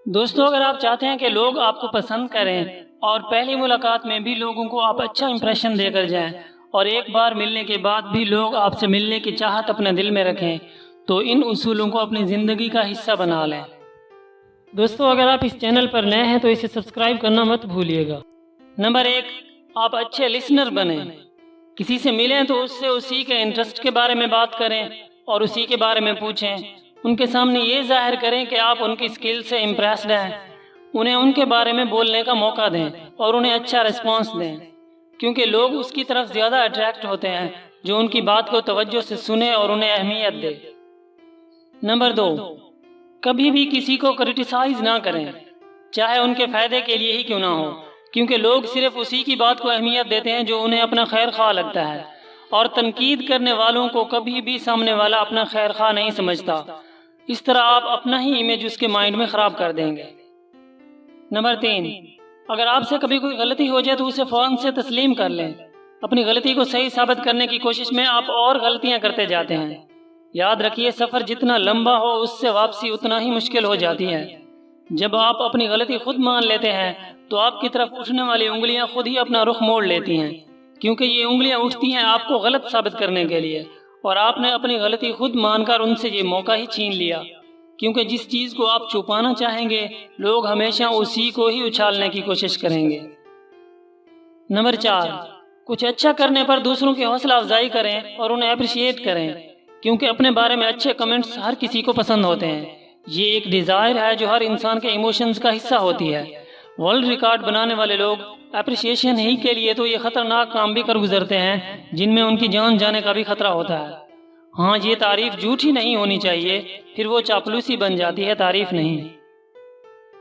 دوستو، اگر آپ چاہتے ہیں کہ لوگ آپ کو پسند کریں اور پہلی ملاقات میں بھی لوگوں کو آپ اچھا امپریشن دے کر جائیں اور ایک بار ملنے کے بعد بھی لوگ آپ سے ملنے کی چاہت اپنے دل میں رکھیں، تو ان اصولوں کو اپنی زندگی کا حصہ بنا لیں۔ دوستو، اگر آپ اس چینل پر نئے ہیں تو اسے سبسکرائب کرنا مت بھولیے گا۔ نمبر 1، آپ اچھے لسنر بنیں۔ کسی سے ملیں تو اس سے اسی کے انٹرسٹ کے بارے میں بات کریں اور اسی کے بارے میں پوچھیں۔ ان کے سامنے یہ ظاہر کریں کہ آپ ان کی سکل سے امپریسڈ ہیں۔ انہیں ان کے بارے میں بولنے کا موقع دیں اور انہیں اچھا ریسپانس دیں، کیونکہ لوگ اس کی طرف زیادہ اٹریکٹ ہوتے ہیں جو ان کی بات کو توجہ سے سنے اور انہیں اہمیت دے۔ نمبر 2، کبھی بھی کسی کو کرٹیسائز نہ کریں، چاہے ان کے فائدے کے لیے ہی کیوں نہ ہو، کیونکہ لوگ صرف اسی کی بات کو اہمیت دیتے ہیں جو انہیں اپنا خیر خواہ لگتا ہے، اور تنقید کرنے والوں کو کبھی بھی سامنے والا اپنا خیر خواہ نہیں سمجھتا۔ اس طرح آپ اپنا ہی امیج اس کے مائنڈ میں خراب کر دیں گے۔ نمبر 3، اگر آپ سے کبھی کوئی غلطی ہو جائے تو اسے فوراً سے تسلیم کر لیں۔ اپنی غلطی کو صحیح ثابت کرنے کی کوشش میں آپ اور غلطیاں کرتے جاتے ہیں۔ یاد رکھیے، سفر جتنا لمبا ہو اس سے واپسی اتنا ہی مشکل ہو جاتی ہے۔ جب آپ اپنی غلطی خود مان لیتے ہیں تو آپ کی طرف اٹھنے والی انگلیاں خود ہی اپنا رخ موڑ لیتی ہیں، کیونکہ یہ انگلیاں اٹھتی ہیں آپ کو غلط ثابت کرنے کے لیے، اور آپ نے اپنی غلطی خود مان کر ان سے یہ موقع ہی چھین لیا۔ کیونکہ جس چیز کو آپ چھپانا چاہیں گے، لوگ ہمیشہ اسی کو ہی اچھالنے کی کوشش کریں گے۔ نمبر 4، کچھ اچھا کرنے پر دوسروں کی حوصلہ افزائی کریں اور انہیں اپریشیٹ کریں، کیونکہ اپنے بارے میں اچھے کمنٹس ہر کسی کو پسند ہوتے ہیں۔ یہ ایک ڈیزائر ہے جو ہر انسان کے ایموشنز کا حصہ ہوتی ہے۔ ورلڈ ریکارڈ بنانے والے لوگ اپریشیشن ہی کے لیے تو یہ خطرناک کام بھی کر گزرتے ہیں جن میں ان کی جان جانے کا بھی خطرہ ہوتا ہے۔ ہاں، یہ تعریف جھوٹی نہیں ہونی چاہیے، پھر وہ چاپلوسی بن جاتی ہے، تعریف نہیں۔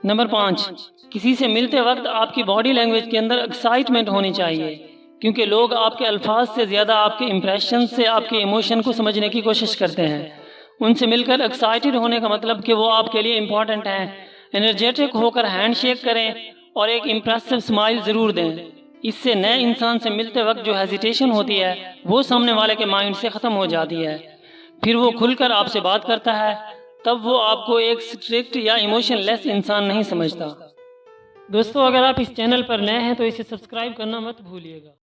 نمبر 5، کسی سے ملتے وقت آپ کی باڈی لینگویج کے اندر ایکسائٹمنٹ ہونی چاہیے، کیونکہ لوگ آپ کے الفاظ سے زیادہ آپ کے امپریشن سے آپ کے ایموشن کو سمجھنے کی کوشش کرتے ہیں۔ ان سے مل کر ایکسائٹڈ ہونے کا مطلب کہ وہ آپ کے لیے امپورٹنٹ ہیں۔ انرجیٹک ہو کر ہینڈ شیک کریں اور ایک امپریسو اسمائل ضرور دیں۔ اس سے نئے انسان سے ملتے وقت جو ہیزیٹیشن ہوتی ہے وہ سامنے والے کے مائنڈ سے ختم ہو جاتی ہے۔ پھر وہ کھل کر آپ سے بات کرتا ہے، تب وہ آپ کو ایک اسٹرکٹ یا ایموشن لیس انسان نہیں سمجھتا۔ دوستو، اگر آپ اس چینل پر نئے ہیں تو اسے سبسکرائب کرنا مت بھولیے گا۔